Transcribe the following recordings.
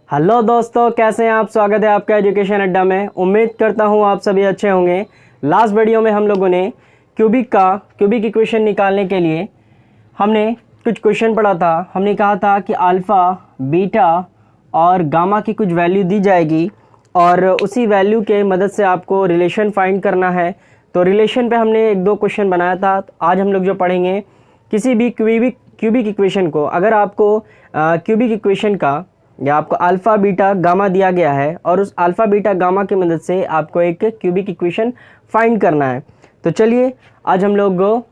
Hello दोस्तों, कैसे हैं आप। स्वागत है आपका एजुकेशन अड्डा में। उम्मीद करता हूं आप सभी अच्छे होंगे। लास्ट वीडियो में हम लोगों ने क्यूबिक इक्वेशन निकालने के लिए हमने कुछ क्वेश्चन पढ़ा था। हमने कहा था कि अल्फ़ा, बीटा और गामा की कुछ वैल्यू दी जाएगी और उसी वैल्यू के मदद से आपको रिलेशन फाइंड करना है। तो रिलेशन पे हमने एक दो क्वेश्चन बनाया था। तो आज हम लोग जो पढ़ेंगे किसी भी क्यूबिक इक्वेशन को, अगर आपको क्यूबिक इक्वेशन का या आपको अल्फ़ा बीटा गामा दिया गया है और उस अल्फ़ा बीटा गामा की मदद से आपको एक क्यूबिक इक्वेशन फाइंड करना है। तो चलिए आज हम लोग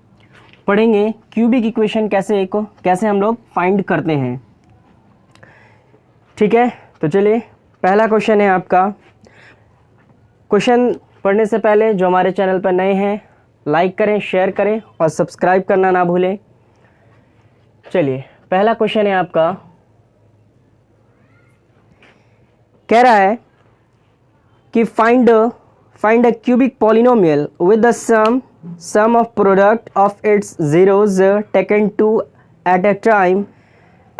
पढ़ेंगे क्यूबिक इक्वेशन कैसे हम लोग फाइंड करते हैं। ठीक है, तो चलिए पहला क्वेश्चन है आपका। क्वेश्चन पढ़ने से पहले जो हमारे चैनल पर नए हैं, लाइक करें, शेयर करें और सब्सक्राइब करना ना भूलें। चलिए पहला क्वेश्चन है आपका, कह रहा है कि find a cubic polynomial with the sum of product of its zeros taken two at a time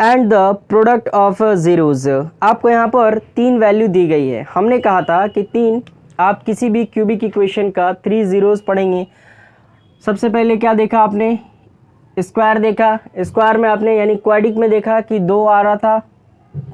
and the product of zeros. आपको यहाँ पर तीन वैल्यू दी गई है। हमने कहा था कि आप किसी भी क्यूबिक इक्वेशन का 3 जीरोज पढ़ेंगे। सबसे पहले क्या देखा आपने, स्क्वायर देखा। स्क्वायर में आपने यानी क्वाड्रिक में देखा कि 2 आ रहा था,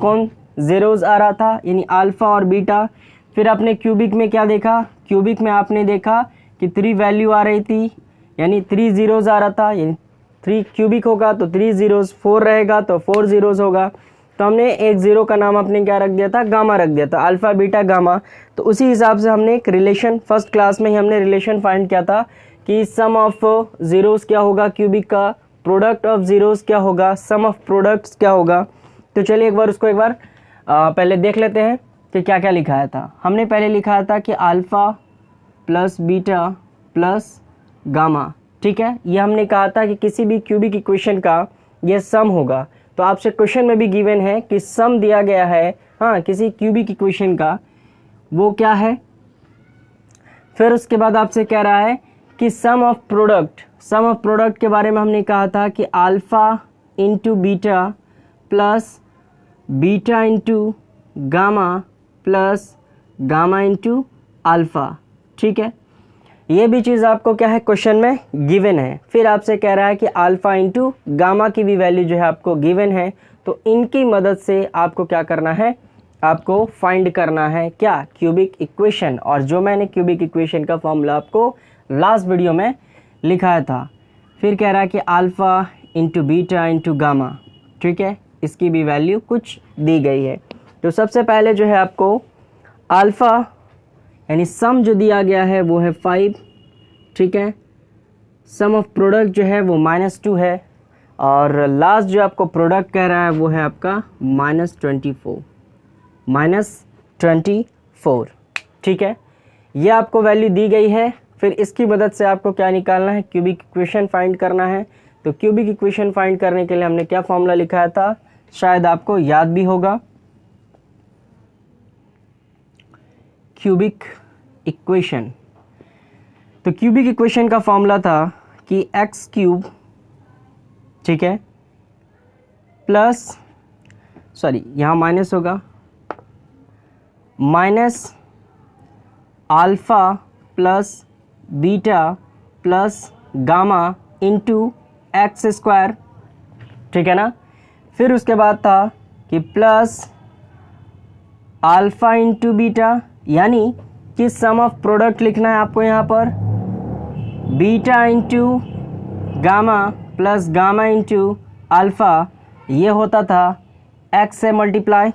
कौन ज़ीरोज़ आ रहा था, यानी अल्फ़ा और बीटा। फिर आपने क्यूबिक में क्या देखा, क्यूबिक में आपने देखा कि 3 वैल्यू आ रही थी, यानी 3 ज़ीरोज़ आ रहा था, यानी 3 क्यूबिक होगा तो 3 ज़ीरोज़, 4 रहेगा तो 4 ज़ीरोज़ होगा। तो हमने एक ज़ीरो का नाम आपने क्या रख दिया था, गामा रख दिया था, अल्फ़ा बीटा गामा। तो उसी हिसाब से हमने एक रिलेशन, फर्स्ट क्लास में ही हमने रिलेशन फाइंड किया था कि सम ऑफ ज़ीरोज़ क्या होगा क्यूबिक का, प्रोडक्ट ऑफ ज़ीरोज़ क्या होगा, सम ऑफ प्रोडक्ट्स क्या होगा। तो चलिए एक बार पहले देख लेते हैं कि क्या क्या लिखाया था। हमने पहले लिखाया था कि alpha plus beta plus gamma. ठीक है, ये हमने कहा था कि किसी भी क्यूबिक इक्वेशन का ये सम होगा। तो आपसे क्वेश्चन में भी गिवन है कि सम दिया गया है, हाँ, किसी क्यूबिक इक्वेशन का, वो क्या है। फिर उसके बाद आपसे कह रहा है कि सम ऑफ प्रोडक्ट के बारे में हमने कहा था कि alpha into beta plus beta into gamma plus gamma into alpha. ठीक है, ये भी चीज़ आपको क्या है, क्वेश्चन में गिवन है। फिर आपसे कह रहा है कि अल्फ़ा इंटू गामा की भी वैल्यू जो है आपको गिवन है। तो इनकी मदद से आपको क्या करना है, आपको फाइंड करना है क्या, क्यूबिक इक्वेशन। और जो मैंने क्यूबिक इक्वेशन का फॉर्मूला आपको लास्ट वीडियो में लिखाया था। फिर कह रहा है कि alpha into beta into gamma. ठीक है, इसकी भी वैल्यू कुछ दी गई है। तो सबसे पहले जो है आपको अल्फ़ा यानी सम जो दिया गया है वो है 5। ठीक है, सम ऑफ प्रोडक्ट जो है वो -2 है और लास्ट जो आपको प्रोडक्ट कह रहा है वो है आपका -24। ठीक है, ये आपको वैल्यू दी गई है। फिर इसकी मदद से आपको क्या निकालना है, क्यूबिक इक्वेशन फाइंड करना है। तो क्यूबिक इक्वेशन फाइंड करने के लिए हमने क्या फॉर्मूला लिखाया था, शायद आपको याद भी होगा। क्यूबिक इक्वेशन, तो क्यूबिक इक्वेशन का फॉर्मूला था कि एक्स क्यूब, ठीक है, प्लस यहाँ माइनस होगा, minus alpha plus beta plus gamma into x square. ठीक है ना। फिर उसके बाद था कि प्लस अल्फ़ा इंटू बीटा, यानी कि सम ऑफ प्रोडक्ट लिखना है आपको यहाँ पर, beta into gamma plus gamma into alpha, ये होता था एक्स से मल्टीप्लाई।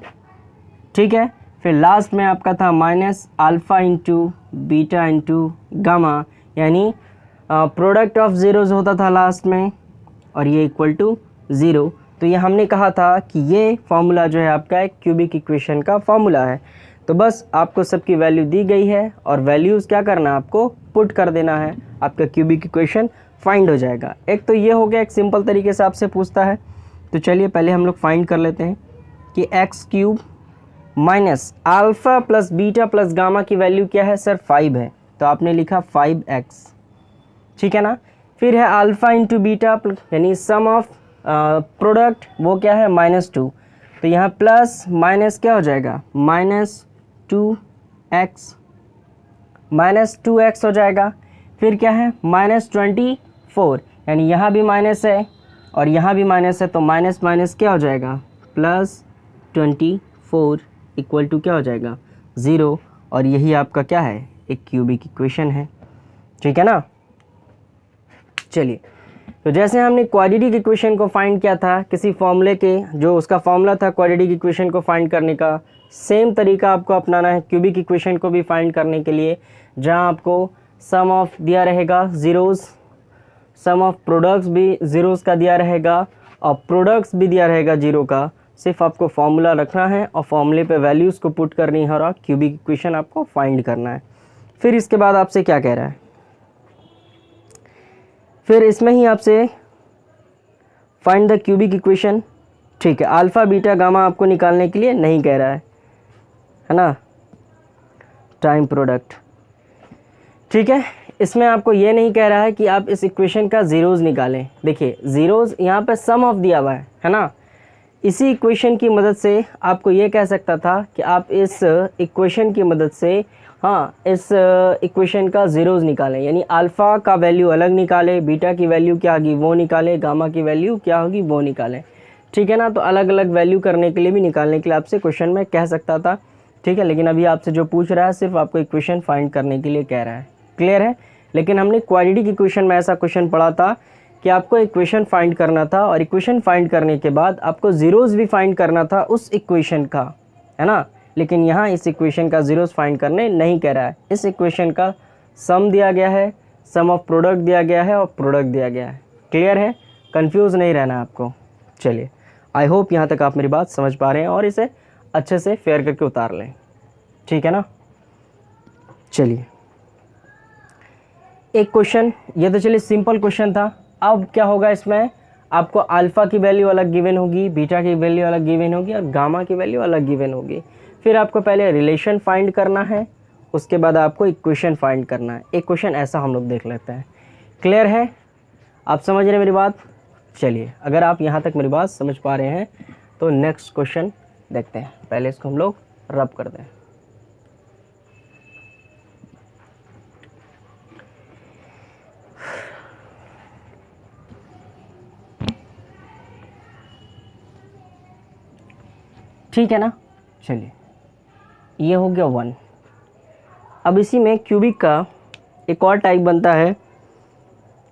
ठीक है, फिर लास्ट में आपका था minus alpha into beta into gamma, यानी प्रोडक्ट ऑफ ज़ीरोज़ होता था लास्ट में और ये इक्वल टू 0। तो ये हमने कहा था कि ये फॉर्मूला जो है आपका एक क्यूबिक इक्वेशन का फॉर्मूला है। तो बस आपको सबकी वैल्यू दी गई है और वैल्यूज़ क्या करना है, आपको पुट कर देना है, आपका क्यूबिक इक्वेशन फाइंड हो जाएगा। एक तो ये हो गया, एक सिंपल तरीके से आपसे पूछता है। तो चलिए पहले हम लोग फाइंड कर लेते हैं कि x cube minus alpha plus beta plus gamma की वैल्यू क्या है सर, 5 है। तो आपने लिखा 5x। ठीक है ना। फिर है अल्फ़ा इंटू बीटा यानी सम ऑफ प्रोडक्ट, वो क्या है -2। तो यहाँ प्लस माइनस क्या हो जाएगा, -2x हो जाएगा। फिर क्या है, -24, यानी यहाँ भी माइनस है और यहाँ भी माइनस है, तो माइनस माइनस क्या हो जाएगा, +24 इक्वल टू क्या हो जाएगा, 0। और यही आपका क्या है, एक क्यूबिक इक्वेशन है। ठीक है ना। चलिए, तो जैसे हमने क्वाड्रेटिक इक्वेशन को फाइंड किया था किसी फॉर्मूले के, जो उसका फॉर्मूला था क्वाड्रेटिक इक्वेशन को फाइंड करने का, सेम तरीका आपको अपनाना है क्यूबिक इक्वेशन को भी फाइंड करने के लिए, जहां आपको सम ऑफ दिया रहेगा ज़ीरोज़, सम ऑफ प्रोडक्ट्स भी ज़ीरोज़ का दिया रहेगा और प्रोडक्ट्स भी दिया रहेगा जीरो का। सिर्फ आपको फॉर्मूला रखना है और फॉर्मूले पे वैल्यूज़ को पुट करनी है और क्यूबिक इक्वेशन आपको फाइंड करना है। फिर इसके बाद आपसे क्या कह रहा है, फिर इसमें ही आपसे फाइंड द क्यूबिक इक्वेशन। ठीक है, अल्फ़ा बीटा गामा आपको निकालने के लिए नहीं कह रहा है ना, टाइम प्रोडक्ट। ठीक है, इसमें आपको ये नहीं कह रहा है कि आप इस इक्वेशन का ज़ीरोज़ निकालें। देखिए ज़ीरोज़ यहाँ पे सम ऑफ दिया हुआ है ना। इसी इक्वेशन की मदद से आपको ये कह सकता था कि आप इस इक्वेशन की मदद से इस इक्वेशन का ज़ीरोज़ निकालें, यानी अल्फ़ा का वैल्यू अलग निकालें, बीटा की वैल्यू क्या होगी वो निकालें, गामा की वैल्यू क्या होगी वो निकालें। ठीक है ना। तो अलग अलग वैल्यू करने के लिए भी, निकालने के लिए आपसे क्वेश्चन में कह सकता था। ठीक है, लेकिन अभी आपसे जो पूछ रहा है सिर्फ आपको इक्वेशन फाइंड करने के लिए कह रहा है। क्लियर है। लेकिन हमने क्वाड्रेटिक इक्वेशन में ऐसा क्वेश्चन पढ़ा था कि आपको इक्वेशन फाइंड करना था और इक्वेशन फाइंड करने के बाद आपको ज़ीरोज़ भी फाइंड करना था उस इक्वेशन का, है ना। लेकिन यहाँ इस इक्वेशन का ज़ीरोज़ फाइंड करने नहीं कह रहा है। इस इक्वेशन का सम दिया गया है, सम ऑफ प्रोडक्ट दिया गया है और प्रोडक्ट दिया गया है। क्लियर है, कंफ्यूज नहीं रहना आपको। चलिए, आई होप यहाँ तक आप मेरी बात समझ पा रहे हैं और इसे अच्छे से फेयर करके उतार लें। ठीक है ना। चलिए, एक क्वेश्चन, ये तो चलिए सिंपल क्वेश्चन था। अब क्या होगा, इसमें आपको अल्फ़ा की वैल्यू अलग गिवन होगी, बीटा की वैल्यू अलग गिवन होगी और गामा की वैल्यू अलग गिवन होगी। फिर आपको पहले रिलेशन फाइंड करना है, उसके बाद आपको इक्वेशन फाइंड करना है। एक क्वेश्चन ऐसा हम लोग देख लेते हैं। क्लियर है, आप समझ रहे हैं मेरी बात। चलिए, अगर आप यहाँ तक मेरी बात समझ पा रहे हैं तो नेक्स्ट क्वेश्चन देखते हैं। पहले इसको हम लोग रब कर दें। ठीक है ना। चलिए, ये हो गया 1। अब इसी में क्यूबिक का एक और टाइप बनता है।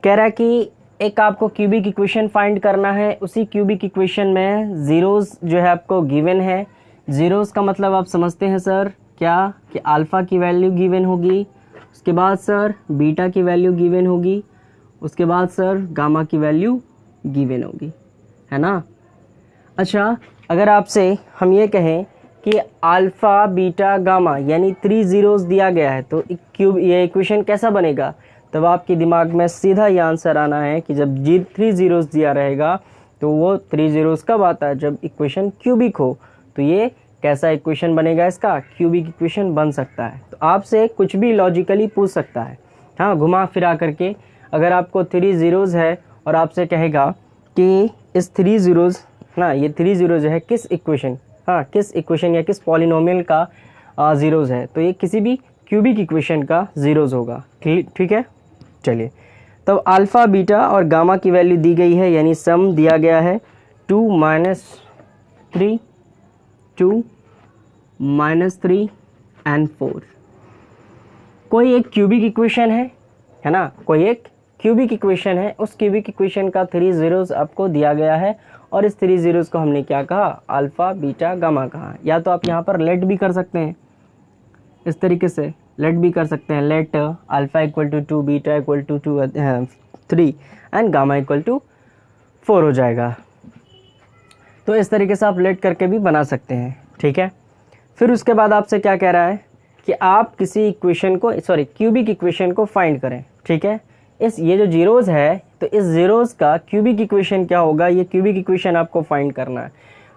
कह रहा है कि एक आपको क्यूबिक इक्वेशन फाइंड करना है, उसी क्यूबिक इक्वेशन में ज़ीरोज़ जो है आपको गिवन है। ज़ीरोज़ का मतलब आप समझते हैं सर क्या, कि अल्फ़ा की वैल्यू गिवन होगी, उसके बाद सर बीटा की वैल्यू गिवन होगी, उसके बाद सर गामा की वैल्यू गिवन होगी, है ना। अच्छा, अगर आपसे हम ये कहें कि अल्फ़ा बीटा गामा यानी 3 ज़ीरोज़ दिया गया है, तो ये इक्वेशन कैसा बनेगा, तब आपके दिमाग में सीधा ये आंसर आना है कि जब 3 ज़ीरोज़ दिया रहेगा तो वो 3 ज़ीरोज़ कब आता है, जब इक्वेशन क्यूबिक हो। तो ये कैसा इक्वेशन बनेगा, इसका क्यूबिक इक्वेशन बन सकता है। तो आपसे कुछ भी लॉजिकली पूछ सकता है, हाँ, घुमा फिरा करके। अगर आपको 3 ज़ीरोज़ है और आपसे कहेगा कि इस 3 ज़ीरोज़ ना, ये 3 ज़ीरो जो है किस इक्वेशन, किस इक्वेशन या किस पॉलिनोमियल का ज़ीरोज़ है, तो ये किसी भी क्यूबिक इक्वेशन का ज़ीरोज़ होगा। ठीक है। चलिए, तब अल्फ़ा बीटा और गामा की वैल्यू दी गई है, यानी सम दिया गया है 2 - 3, 2 - 3 एंड 4। कोई एक क्यूबिक इक्वेशन है ना, कोई एक क्यूबिक इक्वेशन है। उस क्यूबिक इक्वेशन का 3 ज़ीरोज़ आपको दिया गया है और इस 3 ज़ीरोज़ को हमने क्या कहा, अल्फ़ा बीटा गामा कहा। या तो आप यहाँ पर लेट भी कर सकते हैं, इस तरीके से लेट भी कर सकते हैं। Let alpha equal to 2, beta equal to 3 and gamma equal to 4 हो जाएगा। तो इस तरीके से आप लेट करके भी बना सकते हैं। ठीक है। फिर उसके बाद आपसे क्या कह रहा है कि आप किसी इक्वेशन को, क्यूबिक इक्वेशन को फाइंड करें। ठीक है। ये जो ज़ीरोज़ है, तो इस ज़ीरोज़ का क्यूबिक इक्वेशन क्या होगा, ये क्यूबिक इक्वेशन आपको फाइंड करना है।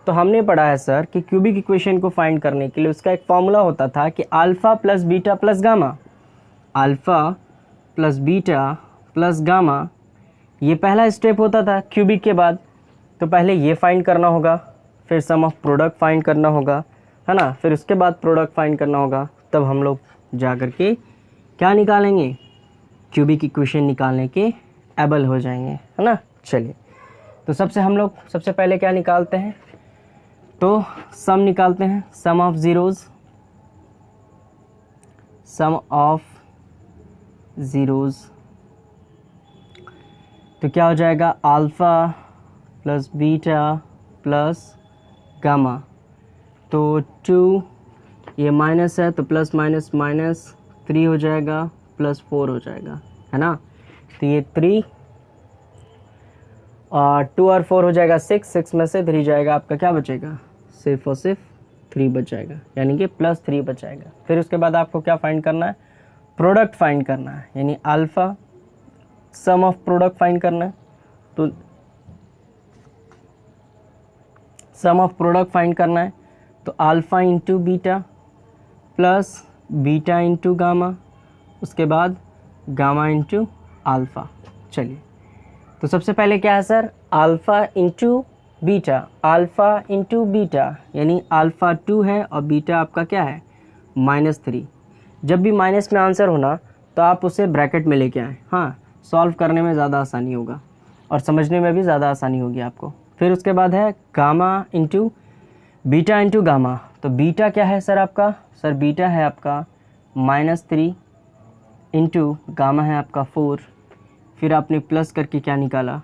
तो हमने पढ़ा है सर कि क्यूबिक इक्वेशन को फाइंड करने के लिए उसका एक फॉर्मूला होता था कि alpha plus beta plus gamma, alpha plus beta plus gamma, ये पहला स्टेप होता था क्यूबिक के बाद। तो पहले ये फाइंड करना होगा, फिर सम ऑफ प्रोडक्ट फाइंड करना होगा, है ना, फिर उसके बाद प्रोडक्ट फाइंड करना होगा, तब हम लोग जा कर के क्या निकालेंगे, क्यूबिक इक्वेशन निकालने के एबल हो जाएंगे, है ना। चलिए, तो सबसे पहले क्या निकालते हैं, तो सम निकालते हैं, सम ऑफ ज़ीरोज़, तो क्या हो जाएगा, alpha plus beta plus gamma, तो 2 ये माइनस है तो प्लस माइनस माइनस 3 हो जाएगा प्लस 4 हो जाएगा, है ना। तो ये 3 और 2 और 4 हो जाएगा 6 में से 3 जाएगा, आपका क्या बचेगा, सिर्फ और सिर्फ 3 बच जाएगा, यानी कि प्लस 3 बच जाएगा। फिर उसके बाद आपको क्या फाइंड करना है, प्रोडक्ट फाइंड करना है, यानी alpha sum of product find करना है, तो सम ऑफ प्रोडक्ट फाइंड करना है, तो alpha into beta plus beta into gamma, उसके बाद गामा इंटू अल्फ़ा। चलिए, तो सबसे पहले क्या है सर, अल्फ़ा इंटू बीटा, यानी अल्फ़ा 2 है और बीटा आपका क्या है, -3। जब भी माइनस में आंसर होना तो आप उसे ब्रैकेट में लेके आएँ, हाँ, सॉल्व करने में ज़्यादा आसानी होगा और समझने में भी ज़्यादा आसानी होगी आपको। फिर उसके बाद है gamma into beta into gamma, तो बीटा क्या है सर आपका, सर बीटा है आपका -3 इंटू गामा है आपका 4, फिर आपने प्लस करके क्या निकाला,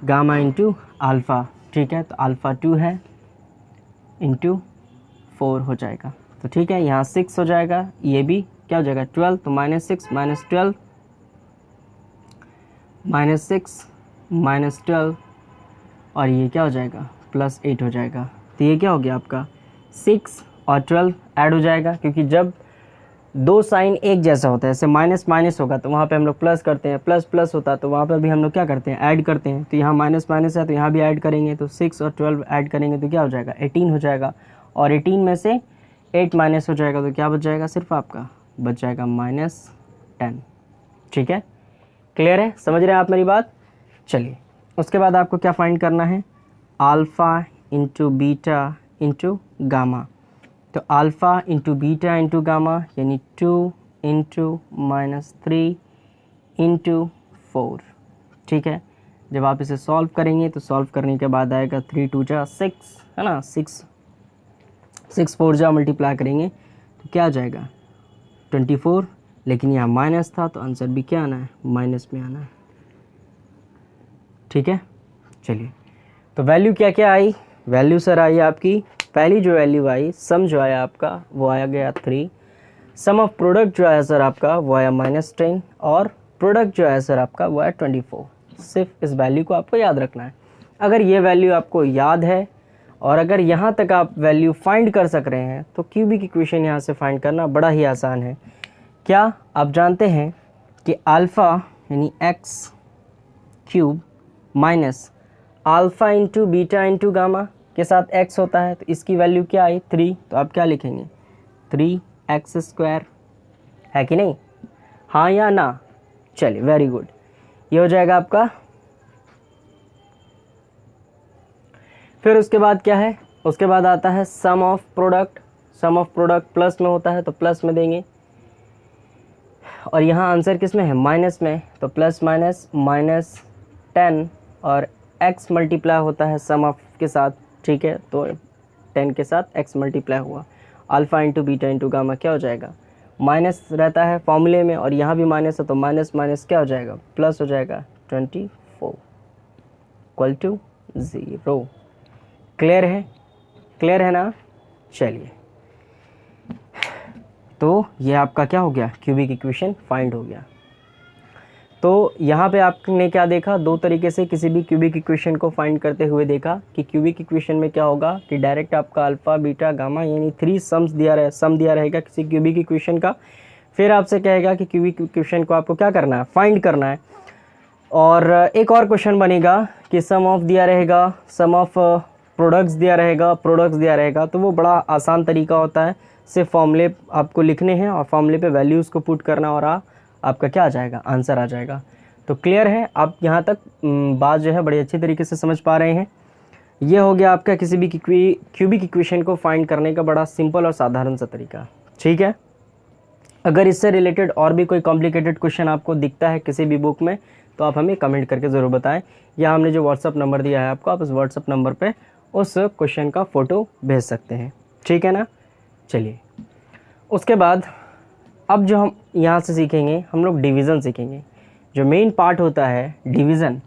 गामा इंटू अल्फ़ा, ठीक है, तो अल्फ़ा 2 है इंटू 4 हो जाएगा, तो ठीक है, यहाँ 6 हो जाएगा, ये भी क्या हो जाएगा 12, तो -6 -12 -6 और ये क्या हो जाएगा +8 हो जाएगा। तो ये क्या हो गया आपका 6 और 12 ऐड हो जाएगा, क्योंकि जब दो साइन एक जैसा होता है, जैसे माइनस माइनस होगा तो वहाँ पे हम लोग प्लस करते हैं, प्लस प्लस होता है तो वहाँ पर भी हम लोग क्या करते हैं, ऐड करते हैं। तो यहाँ माइनस माइनस है तो यहाँ भी ऐड करेंगे, तो 6 और 12 ऐड करेंगे तो क्या हो जाएगा 18 हो जाएगा, और 18 में से 8 माइनस हो जाएगा तो क्या बच जाएगा, सिर्फ आपका बच जाएगा -10। ठीक है, क्लियर है, समझ रहे हैं आप मेरी बात। चलिए, उसके बाद आपको क्या फाइंड करना है, alpha into beta into gamma, तो alpha into beta into gamma यानी 2 इंटू -3 इंटू 4। ठीक है, जब आप इसे सॉल्व करेंगे तो सॉल्व करने के बाद आएगा 3 2 जा 6, है ना, 6 4 जा मल्टीप्लाई करेंगे तो क्या आ जाएगा 24, लेकिन यहाँ माइनस था तो आंसर भी क्या आना है, माइनस में आना है। ठीक है, चलिए, तो वैल्यू क्या क्या आई, वैल्यू सर आई आपकी, पहली जो वैल्यू आई, सम जो आया आपका वो आया गया 3, सम ऑफ प्रोडक्ट जो आया सर आपका वो आया -10, और प्रोडक्ट जो आया सर आपका वो आया 24। सिर्फ इस वैल्यू को आपको याद रखना है। अगर ये वैल्यू आपको याद है और अगर यहाँ तक आप वैल्यू फाइंड कर सक रहे हैं तो क्यूबिक इक्वेशन यहाँ से फाइंड करना बड़ा ही आसान है। क्या आप जानते हैं कि अल्फ़ा यानी x³ minus alpha into beta into gamma के साथ x होता है, तो इसकी वैल्यू क्या आई 3, तो आप क्या लिखेंगे 3x², है कि नहीं, हाँ या ना। चलिए, वेरी गुड, ये हो जाएगा आपका। फिर उसके बाद क्या है, उसके बाद आता है sum of product. Sum of product plus में होता है तो प्लस में देंगे, और यहाँ आंसर किस में है, माइनस में, तो प्लस माइनस -10 और x मल्टीप्लाई होता है सम ऑफ के साथ। ठीक है, तो 10 के साथ x मल्टीप्लाई हुआ, alpha into beta into gamma क्या हो जाएगा, माइनस रहता है फॉर्मूले में और यहाँ भी माइनस है तो माइनस माइनस क्या हो जाएगा, प्लस हो जाएगा 24 = 0। क्लियर है, क्लियर है ना। चलिए, तो ये आपका क्या हो गया, क्यूबिक इक्वेशन फाइंड हो गया। तो यहाँ पे आपने क्या देखा, दो तरीके से किसी भी क्यूबिक इक्वेशन को फाइंड करते हुए देखा कि क्यूबिक इक्वेशन में क्या होगा कि डायरेक्ट आपका अल्फ़ा बीटा गामा यानी 3 सम दिया रहेगा किसी क्यूबिक इक्वेशन का। फिर आपसे कहेगा कि क्यूबिक इक्वेशन को आपको क्या करना है, फाइंड करना है। और एक और क्वेश्चन बनेगा कि सम ऑफ दिया रहेगा, सम ऑफ प्रोडक्ट्स दिया रहेगा, तो वो बड़ा आसान तरीका होता है, सिर्फ फॉर्मूले आपको लिखने हैं और फॉर्मूले पे वैल्यूज़ को पुट करना और आपका क्या आ जाएगा, आंसर आ जाएगा। तो क्लियर है, आप यहाँ तक बात जो है बड़ी अच्छी तरीके से समझ पा रहे हैं। ये हो गया आपका किसी भी क्यूबिक इक्वेशन को फाइंड करने का बड़ा सिंपल और साधारण सा तरीका। ठीक है, अगर इससे रिलेटेड और भी कोई कॉम्प्लिकेटेड क्वेश्चन आपको दिखता है किसी भी बुक में तो आप हमें कमेंट करके ज़रूर बताएं, या हमने जो व्हाट्सअप नंबर दिया है आपको, आप उस व्हाट्सअप नंबर पे उस क्वेश्चन का फ़ोटो भेज सकते हैं। ठीक है ना। चलिए, उसके बाद अब जो हम यहाँ से सीखेंगे, हम लोग डिवीज़न सीखेंगे। जो मेन पार्ट होता है डिवीज़न,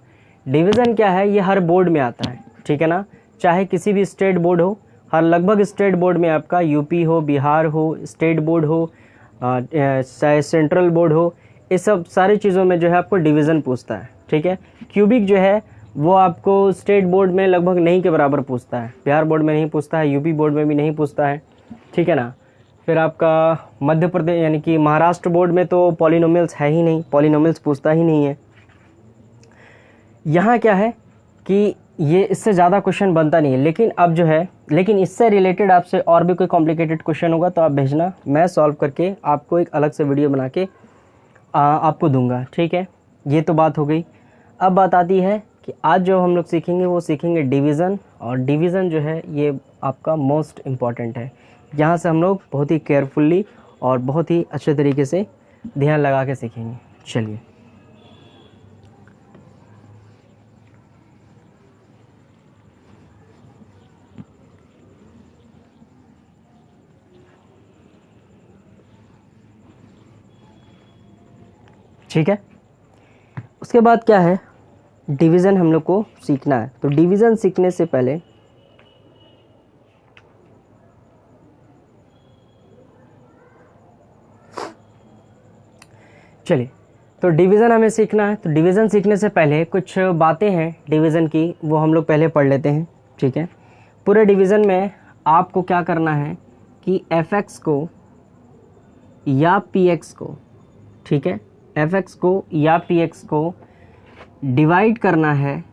डिवीज़न क्या है, ये हर बोर्ड में आता है। ठीक है ना, चाहे किसी भी स्टेट बोर्ड हो, हर लगभग स्टेट बोर्ड में आपका यूपी हो, बिहार हो, स्टेट बोर्ड हो, चाहे सेंट्रल बोर्ड हो, ये सब सारी चीज़ों में जो है आपको डिवीज़न पूछता है। ठीक है, क्यूबिक जो है वो आपको स्टेट बोर्ड में लगभग नहीं के बराबर पूछता है, बिहार बोर्ड में नहीं पूछता है, यूपी बोर्ड में भी नहीं पूछता है। ठीक है ना। फिर आपका मध्य प्रदेश यानी कि महाराष्ट्र बोर्ड में तो पॉलिनोमियल्स है ही नहीं, पॉलिनोमियल्स पूछता ही नहीं है। यहाँ क्या है कि ये इससे ज़्यादा क्वेश्चन बनता नहीं है, लेकिन अब जो है, लेकिन इससे रिलेटेड आपसे और भी कोई कॉम्प्लिकेटेड क्वेश्चन होगा तो आप भेजना, मैं सॉल्व करके आपको एक अलग से वीडियो बना के आपको दूंगा। ठीक है, ये तो बात हो गई। अब बात आती है कि आज जो हम लोग सीखेंगे वो सीखेंगे डिवीज़न, और डिवीज़न जो है ये आपका मोस्ट इम्पॉर्टेंट है। यहाँ से हम लोग बहुत ही केयरफुल्ली और बहुत ही अच्छे तरीके से ध्यान लगा के सीखेंगे। चलिए, ठीक है। उसके बाद क्या है, डिवीज़न हम लोग को सीखना है। तो डिवीज़न सीखने से पहले चलिए, तो डिवीज़न हमें सीखना है। तो डिवीज़न सीखने से पहले कुछ बातें हैं डिवीज़न की, वो हम लोग पहले पढ़ लेते हैं। ठीक है, पूरे डिवीज़न में आपको क्या करना है कि fx को या px को, ठीक है, fx को या px को डिवाइड करना है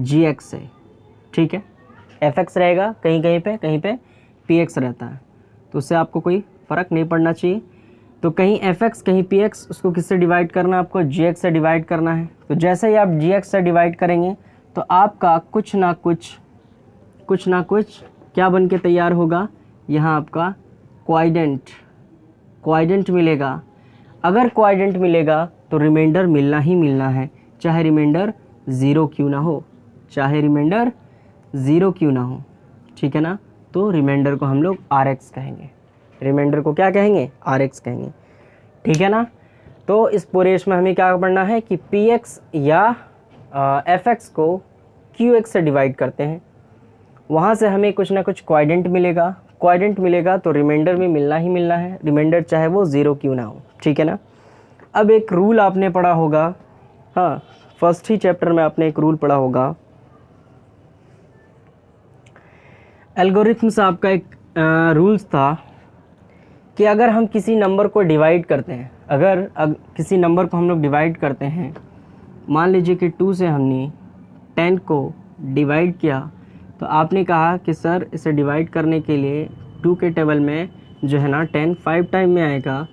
gx से। ठीक है, fx रहेगा कहीं कहीं पे px रहता है, तो उससे आपको कोई फ़र्क नहीं पड़ना चाहिए। तो कहीं fx कहीं px, उसको किससे डिवाइड करना है, आपको gx से डिवाइड करना है। तो जैसे ही आप gx से डिवाइड करेंगे तो आपका कुछ ना कुछ क्या बन के तैयार होगा, यहाँ आपका क्वाइडेंट मिलेगा। अगर क्वाइडेंट मिलेगा तो रिमाइंडर मिलना ही मिलना है, चाहे रिमाइंडर ज़ीरो क्यों ना हो, ठीक है ना। तो रिमाइंडर को हम लोग rx कहेंगे, रिमाइंडर को क्या कहेंगे, rx कहेंगे। ठीक है ना। तो इस पूरे में हमें क्या पढ़ना है कि px या fx को qx से डिवाइड करते हैं, वहाँ से हमें कुछ ना कुछ क्वाइडेंट मिलेगा तो रिमाइंडर में मिलना ही मिलना है, रिमाइंडर चाहे वो ज़ीरो क्यों ना हो। ठीक है ना। अब एक रूल आपने पढ़ा होगा, हाँ, फर्स्ट ही चैप्टर में आपने एक रूल पढ़ा होगा, एल्गोरिथम्स आपका एक रूल्स था कि अगर हम किसी नंबर को डिवाइड करते हैं, अगर किसी नंबर को हम लोग डिवाइड करते हैं, मान लीजिए कि 2 से हमने 10 को डिवाइड किया, तो आपने कहा कि सर इसे डिवाइड करने के लिए 2 के टेबल में जो है ना 10 5 टाइम में आएगा,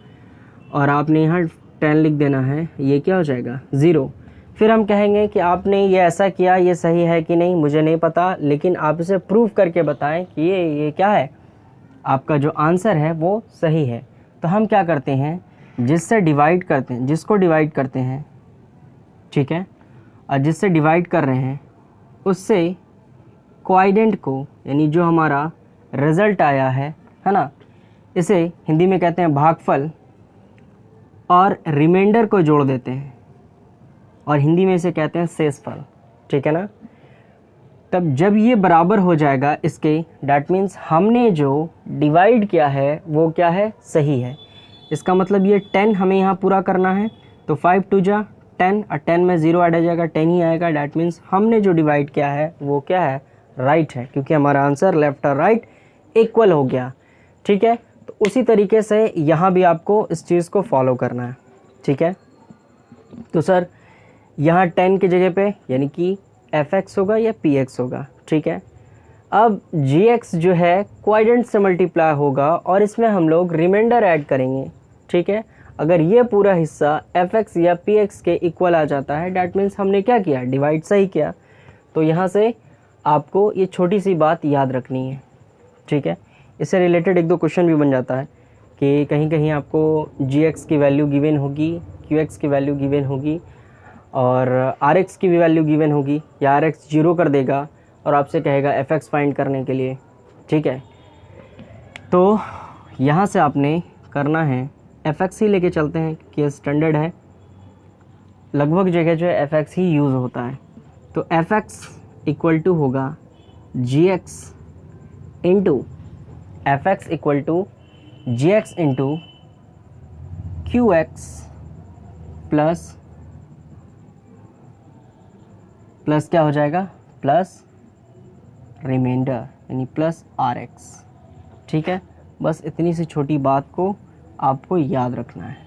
और आपने यहाँ 10 लिख देना है, ये क्या हो जाएगा 0। फिर हम कहेंगे कि आपने ये ऐसा किया, ये सही है कि नहीं मुझे नहीं पता, लेकिन आप इसे प्रूफ करके बताएं कि ये क्या है, आपका जो आंसर है वो सही है। तो हम क्या करते हैं, जिसको डिवाइड करते हैं, ठीक है, और जिससे डिवाइड कर रहे हैं उससे क्वाइडेंट को, यानी जो हमारा रिज़ल्ट आया है ना, इसे हिंदी में कहते हैं भागफल, और रिमाइंडर को जोड़ देते हैं और हिंदी में इसे कहते हैं शेषफल। ठीक है ना। तब जब ये बराबर हो जाएगा इसके, डैट मीन्स हमने जो डिवाइड किया है वो क्या है, सही है। इसका मतलब ये 10 हमें यहाँ पूरा करना है, तो 5 2 जा 10, और 10 में 0 ऐड आ जाएगा, 10 ही आएगा। डैट मीन्स हमने जो डिवाइड किया है वो क्या है, राइट है, क्योंकि हमारा आंसर लेफ्ट और राइट इक्वल हो गया। ठीक है। तो उसी तरीके से यहाँ भी आपको इस चीज़ को फॉलो करना है। ठीक है। तो सर यहाँ 10 की जगह पे यानी कि fx होगा या px होगा। ठीक है। अब gx जो है क्वाइडेंट से मल्टीप्लाई होगा और इसमें हम लोग रिमाइंडर ऐड करेंगे। ठीक है। अगर ये पूरा हिस्सा fx या px के इक्वल आ जाता है, डैट मीन्स हमने क्या किया, डिवाइड सही किया। तो यहाँ से आपको ये छोटी सी बात याद रखनी है, ठीक है। इससे रिलेटेड एक दो क्वेश्चन भी बन जाता है कि कहीं कहीं आपको gx की वैल्यू गिवन होगी, qx की वैल्यू गिवन होगी और rx की भी वैल्यू गिवन होगी, या rx 0 कर देगा और आपसे कहेगा fx फाइंड करने के लिए, ठीक है। तो यहाँ से आपने करना है fx ही लेके चलते हैं कि स्टैंडर्ड है, लगभग जगह जो है fx ही यूज़ होता है। तो fx इक्वल टू होगा gx into fx equal to gx into qx plus क्या हो जाएगा, प्लस रिमाइंडर यानी प्लस rx, ठीक है। बस इतनी सी छोटी बात को आपको याद रखना है,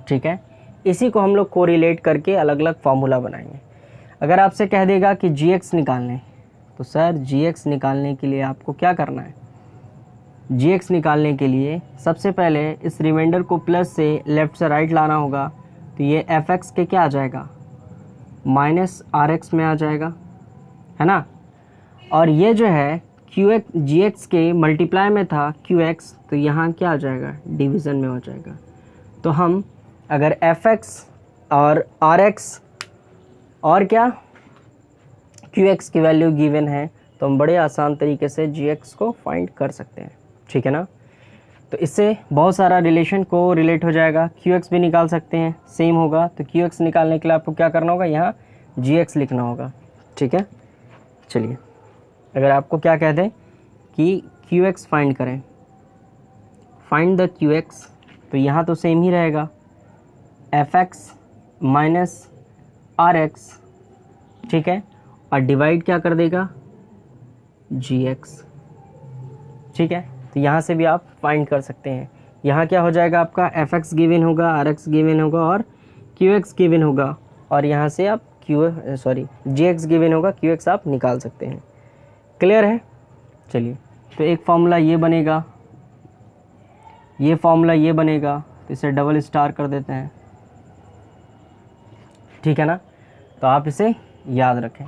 ठीक है। इसी को हम लोग कोरिलेट करके अलग अलग फार्मूला बनाएंगे। अगर आपसे कह देगा कि gx निकालने, तो सर gx निकालने के लिए आपको क्या करना है, gx निकालने के लिए सबसे पहले इस रिमाइंडर को प्लस से लेफ़्ट से राइट लाना होगा। तो ये fx के क्या आ जाएगा, माइनस rx में आ जाएगा, है ना। और ये जो है qx gx के मल्टीप्लाई में था qx, तो यहाँ क्या आ जाएगा, डिवीज़न में हो जाएगा। तो हम अगर fx और rx और क्या qx की वैल्यू गिवन है, तो हम बड़े आसान तरीके से gx को फाइंड कर सकते हैं, ठीक है ना। तो इससे बहुत सारा रिलेशन को रिलेट हो जाएगा, qx भी निकाल सकते हैं, सेम होगा। तो qx निकालने के लिए आपको क्या करना होगा, यहाँ gx लिखना होगा, ठीक है। चलिए, अगर आपको क्या कह दें कि qx फाइंड करें, फाइंड द qx, तो यहाँ तो सेम ही रहेगा, fx माइनस rx, ठीक है, और डिवाइड क्या कर देगा, gx, ठीक है। तो यहाँ से भी आप फाइंड कर सकते हैं। यहाँ क्या हो जाएगा, आपका fx गिवन होगा, rx गिवन होगा और qx गिवन होगा, और यहाँ से आप gx गिवन होगा, qx आप निकाल सकते हैं। क्लियर है। चलिए, तो एक फार्मूला ये बनेगा, ये फार्मूला ये बनेगा, तो इसे डबल स्टार कर देते हैं, ठीक है ना। तो आप इसे याद रखें।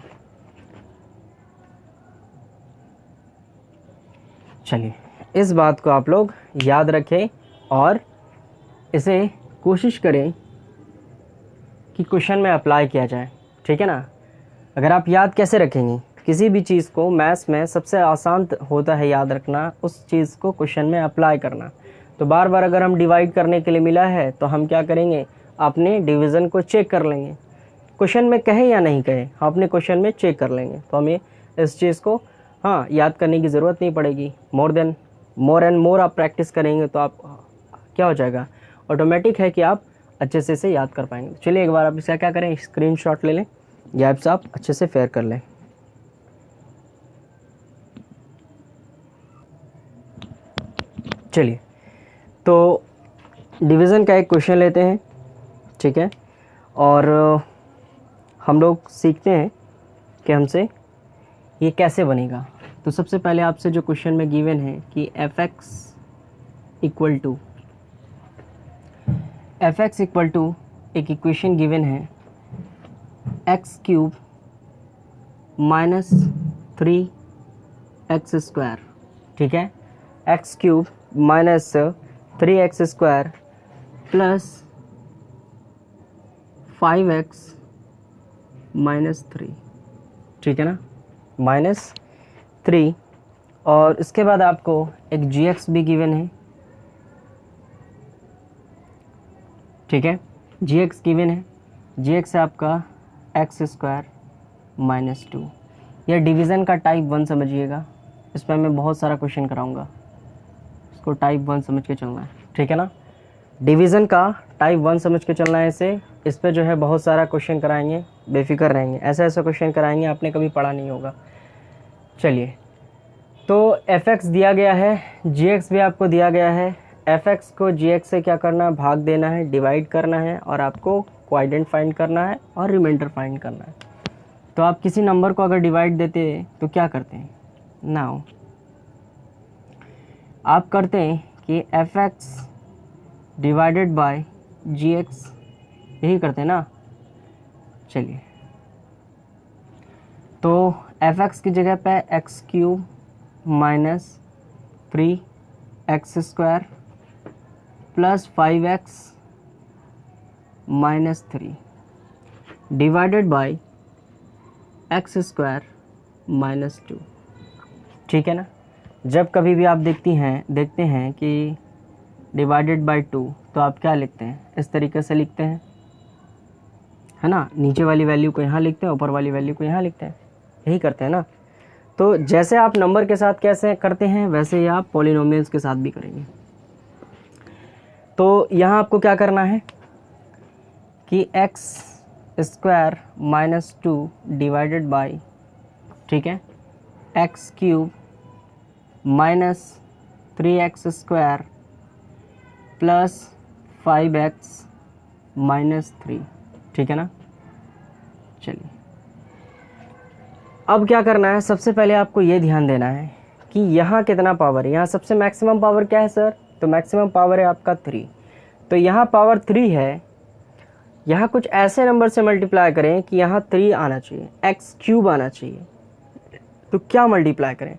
चलिए, इस बात को आप लोग याद रखें और इसे कोशिश करें कि क्वेश्चन में अप्लाई किया जाए, ठीक है ना। अगर आप याद कैसे रखेंगे किसी भी चीज़ को, मैथ्स में सबसे आसान होता है याद रखना उस चीज़ को क्वेश्चन में अप्लाई करना। तो बार बार अगर हम डिवाइड करने के लिए मिला है तो हम क्या करेंगे, अपने डिवीज़न को चेक कर लेंगे, क्वेश्चन में कहे या नहीं कहे, हम अपने क्वेश्चन में चेक कर लेंगे। तो हमें इस चीज़ को याद करने की ज़रूरत नहीं पड़ेगी। मोर एंड मोर आप प्रैक्टिस करेंगे तो आप क्या हो जाएगा, ऑटोमेटिक है कि आप अच्छे से इसे याद कर पाएंगे। चलिए, एक बार आप इसका क्या करें, स्क्रीनशॉट ले लें या ऐप्स आप अच्छे से फेयर कर लें। चलिए, तो डिवीज़न का एक क्वेश्चन लेते हैं, ठीक है, और हम लोग सीखते हैं कि हमसे ये कैसे बनेगा। तो सबसे पहले आपसे जो क्वेश्चन में गिवन है कि fx इक्वल टू एक इक्वेशन गिवन है x cube minus 3x square, ठीक है, x cube minus 3x square plus 5x minus 3, ठीक है ना, माइनस 3। और इसके बाद आपको एक gx भी गिवन है, ठीक है, gx गिवन है, gx है आपका x स्क्वायर माइनस 2। यह डिवीज़न का टाइप 1 समझिएगा, इस पर मैं बहुत सारा क्वेश्चन कराऊंगा, इसको टाइप 1 समझ के चलना है, ठीक है ना। डिवीज़न का टाइप 1 समझ के चलना है इस पर जो है बहुत सारा क्वेश्चन कराएंगे, बेफिक्र रहेंगे, ऐसा क्वेश्चन कराएंगे आपने कभी पढ़ा नहीं होगा। चलिए, तो fx दिया गया है, gx भी आपको दिया गया है, fx को gx से क्या करना है, भाग देना है, डिवाइड करना है, और आपको क्वाड्रेंट फाइंड करना है और रिमाइंडर फाइंड करना है। तो आप किसी नंबर को अगर डिवाइड देते हैं तो क्या करते हैं, नाउ आप करते हैं कि fx डिवाइडेड बाय gx, यही करते हैं ना। चलिए, तो एफ एक्स की जगह पे x cube minus 3x square plus 5x minus 3 divided by x square minus 2। ठीक है ना। जब कभी भी आप देखते हैं कि डिवाइडेड बाई 2 तो आप क्या लिखते हैं, इस तरीके से लिखते हैं, है ना। नीचे वाली वैल्यू को यहाँ लिखते हैं, ऊपर वाली वैल्यू को यहाँ लिखते हैं, यही करते हैं ना। तो जैसे आप नंबर के साथ कैसे करते हैं वैसे ही आप पॉलिनोमियल्स के साथ भी करेंगे। तो यहाँ आपको क्या करना है कि x square minus 2 divided by, ठीक है, x cube minus 3x square plus 5x minus 3। ठीक है ना। चलिए अब क्या करना है, सबसे पहले आपको ये ध्यान देना है कि यहाँ कितना पावर है। यहाँ सबसे मैक्सिमम पावर क्या है सर, तो मैक्सिमम पावर है आपका 3। तो यहाँ पावर 3 है, यहाँ कुछ ऐसे नंबर से मल्टीप्लाई करें कि यहाँ 3 आना चाहिए, एक्स क्यूब आना चाहिए। तो क्या मल्टीप्लाई करें,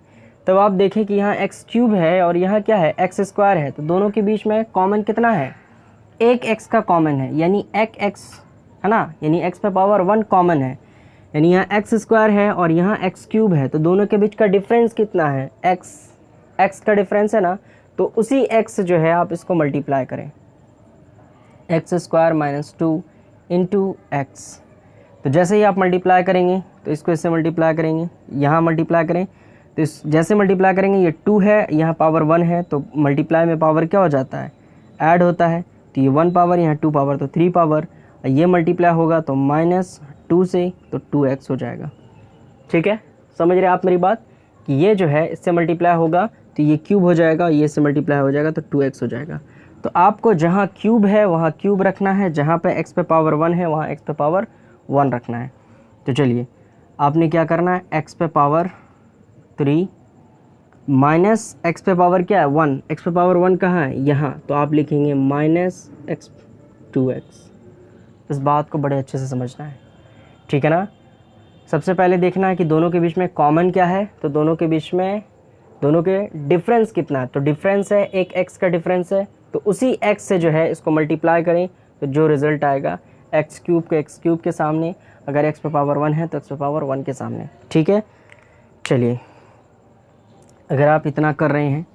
तब आप देखें कि यहाँ एक्स क्यूब है और यहाँ क्या है, एक्स स्क्वायर है। तो दोनों के बीच में कॉमन कितना है, एक एक्स का कॉमन है, यानी एक एक्स है ना, यानी एक्स पे पावर 1 कॉमन है, यानी यहाँ एक्स स्क्वायर है और यहाँ एक्स क्यूब है। तो दोनों के बीच का डिफरेंस कितना है, एक्स का डिफरेंस है ना। तो उसी एक्स जो है आप इसको मल्टीप्लाई करें, x square minus 2 into x. तो जैसे ही आप मल्टीप्लाई करेंगे तो इसको इससे मल्टीप्लाई करेंगे, यहाँ मल्टीप्लाई करें तो इस जैसे मल्टीप्लाई करेंगे, ये 2 है, यहाँ पावर 1 है, तो मल्टीप्लाई में पावर क्या हो जाता है, ऐड होता है। तो ये 1 पावर, यहाँ 2 पावर, तो 3 पावर। ये मल्टीप्लाई होगा तो माइनस 2 से तो 2x हो जाएगा। ठीक है, समझ रहे आप मेरी बात, कि ये जो है इससे मल्टीप्लाई होगा तो ये क्यूब हो जाएगा, ये से मल्टीप्लाई हो जाएगा तो 2x हो जाएगा। तो आपको जहाँ क्यूब है वहाँ क्यूब रखना है, जहाँ पे x पे पावर 1 है वहाँ x पे पावर 1 रखना है। तो चलिए आपने क्या करना है, x पे पावर 3 माइनस x पे पावर क्या है 1, x पे पावर 1 कहाँ है, यहाँ। तो आप लिखेंगे माइनस x 2x। इस बात को बड़े अच्छे से समझना है, ठीक है ना। सबसे पहले देखना है कि दोनों के बीच में कॉमन क्या है, तो दोनों के बीच में दोनों के डिफरेंस कितना है। तो डिफरेंस है, एक x का डिफरेंस है, तो उसी x से जो है इसको मल्टीप्लाई करें तो जो रिजल्ट आएगा एक्स क्यूब को एक्स क्यूब के सामने, अगर x पे पावर 1 है तो x पे पावर 1 के सामने। ठीक है, चलिए अगर आप इतना कर रहे हैं,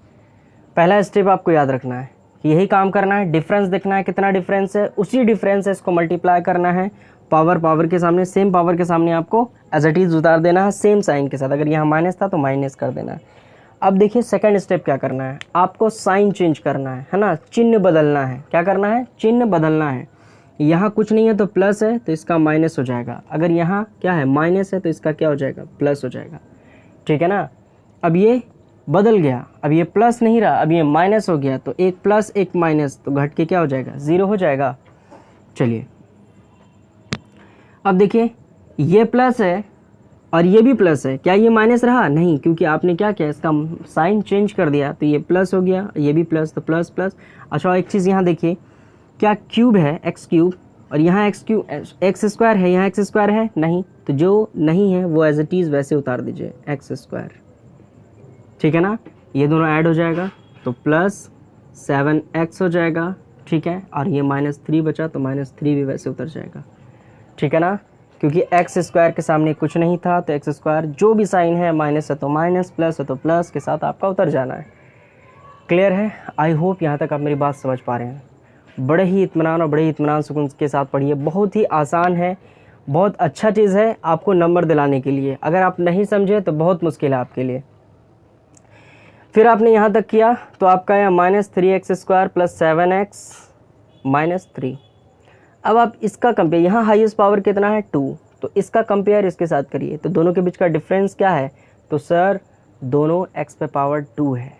पहला स्टेप आपको याद रखना है कि यही काम करना है, डिफरेंस देखना है कितना डिफरेंस है, उसी डिफरेंस से इसको मल्टीप्लाई करना है, पावर के सामने, सेम पावर के सामने आपको एज इट इज़ उतार देना है, सेम साइन के साथ। अगर यहाँ माइनस था तो माइनस कर देना है। अब देखिए सेकंड स्टेप क्या करना है, आपको साइन चेंज करना है ना, चिन्ह बदलना है। क्या करना है, चिन्ह बदलना है। यहाँ कुछ नहीं है तो प्लस है तो इसका माइनस हो जाएगा, अगर यहाँ क्या है माइनस है तो इसका क्या हो जाएगा, प्लस हो जाएगा। ठीक है ना। अब ये बदल गया, अब ये प्लस नहीं रहा, अब ये माइनस हो गया, तो एक प्लस एक माइनस तो घट के क्या हो जाएगा, 0 हो जाएगा। चलिए अब देखिए ये प्लस है और ये भी प्लस है, क्या ये माइनस रहा, नहीं, क्योंकि आपने क्या किया, इसका साइन चेंज कर दिया, तो ये प्लस हो गया, ये भी प्लस, तो प्लस प्लस। अच्छा एक चीज़ यहाँ देखिए, क्या क्यूब है एक्स क्यूब और यहाँ एक्स क्यूब, एक्स स्क्वायर है, यहाँ एक्स स्क्वायर है नहीं, तो जो नहीं है वो एज इट इज़ वैसे उतार दीजिए, एक्स स्क्वायर। ठीक है ना, ये दोनों ऐड हो जाएगा तो प्लस 7x हो जाएगा। ठीक है, और ये माइनस 3 बचा तो माइनस 3 भी वैसे उतर जाएगा। ठीक है ना, क्योंकि एक्स स्क्वायर के सामने कुछ नहीं था, तो एक्स स्क्वायर जो भी साइन है, माइनस है तो माइनस, प्लस है तो प्लस के साथ आपका उतर जाना है। क्लियर है, आई होप यहाँ तक आप मेरी बात समझ पा रहे हैं। बड़े ही इत्मीनान और बड़े ही इत्मीनान सुकून के साथ पढ़िए, बहुत ही आसान है, बहुत अच्छा चीज़ है आपको नंबर दिलाने के लिए। अगर आप नहीं समझे तो बहुत मुश्किल है आपके लिए। फिर आपने यहाँ तक किया तो आपका यहाँ minus 3x square plus 7x minus 3। अब आप इसका कंपेयर, यहाँ हाईएस्ट पावर कितना है 2, तो इसका कंपेयर इसके साथ करिए, तो दोनों के बीच का डिफरेंस क्या है, तो सर दोनों x पे पावर 2 है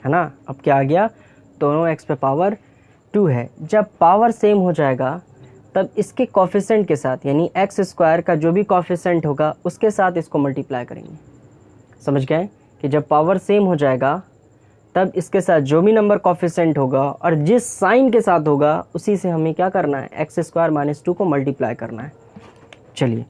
ना। अब क्या आ गया, दोनों x पे पावर 2 है। जब पावर सेम हो जाएगा तब इसके कोफिशिएंट के साथ, यानी एक्स स्क्वायर का जो भी कोफिशिएंट होगा उसके साथ इसको मल्टीप्लाई करेंगे। समझ गए कि जब पावर सेम हो जाएगा तब इसके साथ जो भी नंबर कोफिशिएंट होगा और जिस साइन के साथ होगा उसी से हमें क्या करना है, एक्स स्क्वायर माइनस 2 को मल्टीप्लाई करना है। चलिए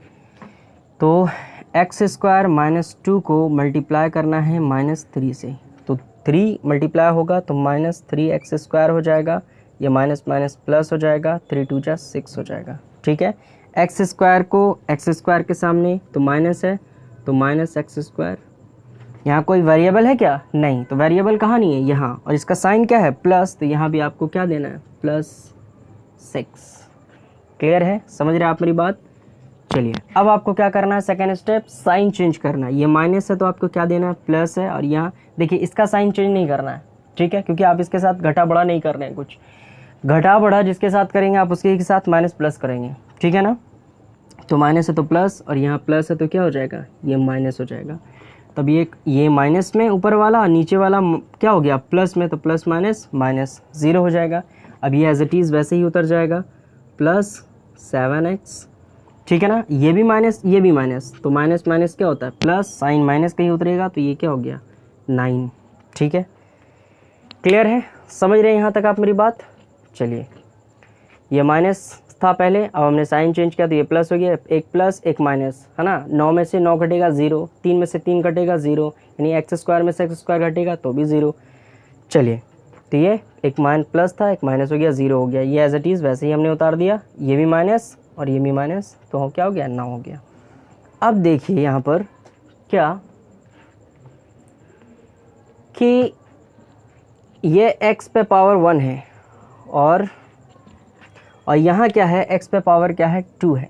तो एक्स स्क्वायर माइनस 2 को मल्टीप्लाई करना है -3 से, तो 3 मल्टीप्लाई होगा तो -3x स्क्वायर हो जाएगा, ये माइनस माइनस प्लस हो जाएगा, 3 2 जा 6 हो जाएगा। ठीक है, एक्स स्क्वायर को एक्स स्क्वायर के सामने तो माइनस है, तो माइनस एक्स स्क्वायर। यहाँ कोई वेरिएबल है क्या? नहीं, तो वेरिएबल कहाँ नहीं है? यहाँ। और इसका साइन क्या है? प्लस, तो यहाँ भी आपको क्या देना है? +6। क्लियर है? समझ रहे हैं आप मेरी बात? चलिए, अब आपको क्या करना है? सेकेंड स्टेप, साइन चेंज करना है। ये माइनस है तो आपको क्या देना है? प्लस है, और यहाँ देखिए इसका साइन चेंज नहीं करना है। ठीक है, क्योंकि आप इसके साथ घटा बढ़ा नहीं कर रहे हैं, कुछ घटा बढ़ा जिसके साथ करेंगे आप उसके साथ माइनस प्लस करेंगे। ठीक है ना? तो माइनस है तो प्लस, और यहाँ प्लस है तो क्या हो जाएगा? ये माइनस हो जाएगा। तब ये माइनस में ऊपर वाला, और नीचे वाला क्या हो गया? प्लस में, तो प्लस माइनस माइनस 0 हो जाएगा। अब ये एज इट इज़ वैसे ही उतर जाएगा, +7x। ठीक है ना? ये भी माइनस, ये भी माइनस, तो माइनस माइनस क्या होता है? प्लस, साइन माइनस कहीं उतरेगा तो ये क्या हो गया? 9। ठीक है, क्लियर है? समझ रहे हैं यहाँ तक आप मेरी बात? चलिए, ये माइनस था पहले, अब हमने साइन चेंज किया तो ये प्लस हो गया, एक प्लस एक माइनस, है ना? 9 में से 9 घटेगा 0, 3 में से 3 घटेगा 0, यानी एक्स स्क्वायर में से एक्स स्क्वायर घटेगा तो भी 0। चलिए, तो ये एक प्लस था, एक माइनस हो गया, 0 हो गया। ये एज इट इज़ वैसे ही हमने उतार दिया, ये भी माइनस और ये भी माइनस, तो क्या हो गया? 9 हो गया। अब देखिए यहाँ पर क्या कि ये x पे पावर 1 है, और यहाँ क्या है? x पे पावर क्या है? 2 है।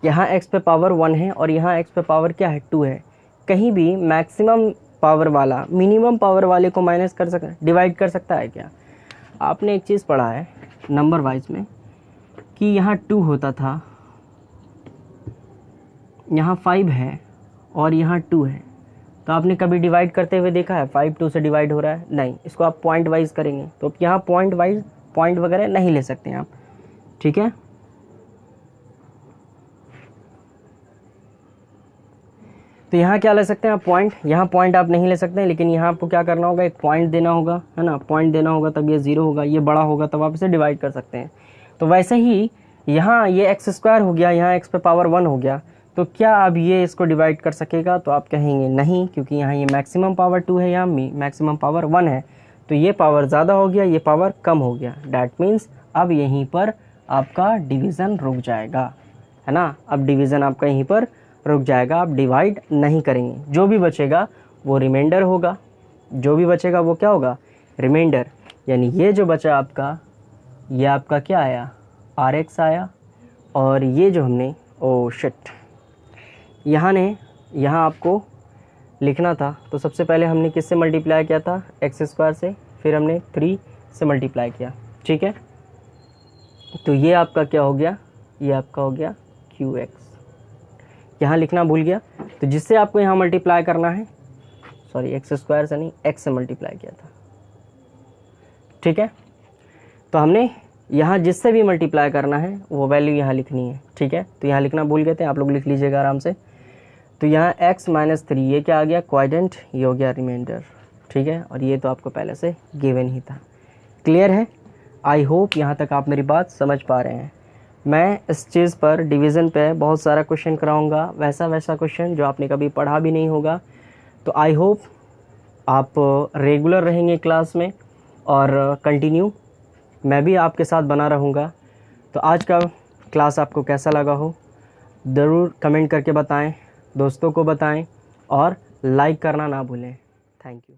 यहाँ x पे पावर 1 है और यहाँ x पे पावर क्या है? 2 है। कहीं भी मैक्सिमम पावर वाला मिनिमम पावर वाले को माइनस कर सकता, डिवाइड कर सकता है क्या? आपने एक चीज़ पढ़ा है नंबर वाइज में कि यहाँ 2 होता था, यहाँ 5 है और यहाँ 2 है, तो आपने कभी डिवाइड करते हुए देखा है 5 2 से डिवाइड हो रहा है? नहीं, इसको आप पॉइंट वाइज करेंगे, तो यहाँ पॉइंट वाइज पॉइंट वगैरह नहीं ले सकते आप। ठीक है, तो यहाँ क्या ले सकते हैं आप? पॉइंट। यहाँ पॉइंट आप नहीं ले सकते हैं, लेकिन यहाँ आपको क्या करना होगा? एक पॉइंट देना होगा, है ना? पॉइंट देना होगा तब ये 0 होगा, ये बड़ा होगा तब आप इसे डिवाइड कर सकते हैं। तो वैसे ही यहाँ ये एक्स स्क्वायर हो गया, यहाँ एक्स पे पावर 1 हो गया, तो क्या अब ये इसको डिवाइड कर सकेगा? तो आप कहेंगे नहीं, क्योंकि यहाँ ये मैक्सिमम पावर 2 है, यहाँ मैक्सिमम पावर 1 है, तो ये पावर ज़्यादा हो गया, ये पावर कम हो गया। डैट मीन्स अब यहीं पर आपका डिवीज़न रुक जाएगा, है ना? अब डिवीज़न आपका यहीं पर रुक जाएगा, आप डिवाइड नहीं करेंगे। जो भी बचेगा वो रिमाइंडर होगा, जो भी बचेगा वो क्या होगा? रिमाइंडर। यानी ये जो बचा आपका, ये आपका क्या आया? RX आया, और ये जो हमने शिट यहाँ आपको लिखना था, तो सबसे पहले हमने किससे मल्टीप्लाई किया था? एक्स स्क्वायर से, फिर हमने 3 से मल्टीप्लाई किया। ठीक है, तो ये आपका क्या हो गया? ये आपका हो गया QX। यहाँ लिखना भूल गया, तो जिससे आपको यहाँ मल्टीप्लाई करना है, सॉरी एक्स स्क्वायर से नहीं, x से मल्टीप्लाई किया था। ठीक है, तो हमने यहाँ जिससे भी मल्टीप्लाई करना है वो वैल्यू यहाँ लिखनी है। ठीक है, तो यहाँ लिखना भूल गए थे, आप लोग लिख लीजिएगा आराम से। तो यहाँ x - 3 ये क्या आ गया? क्वाड्रेंट, ये हो गया रिमाइंडर। ठीक है, और ये तो आपको पहले से गिवन ही था। क्लियर है? आई होप यहाँ तक आप मेरी बात समझ पा रहे हैं। मैं इस चीज़ पर डिवीज़न पे बहुत सारा क्वेश्चन कराऊंगा, वैसा क्वेश्चन जो आपने कभी पढ़ा भी नहीं होगा। तो आई होप आप रेगुलर रहेंगे क्लास में, और कंटिन्यू मैं भी आपके साथ बना रहूँगा। तो आज का क्लास आपको कैसा लगा हो ज़रूर कमेंट करके बताएं, दोस्तों को बताएं, और लाइक करना ना भूलें। Thank you.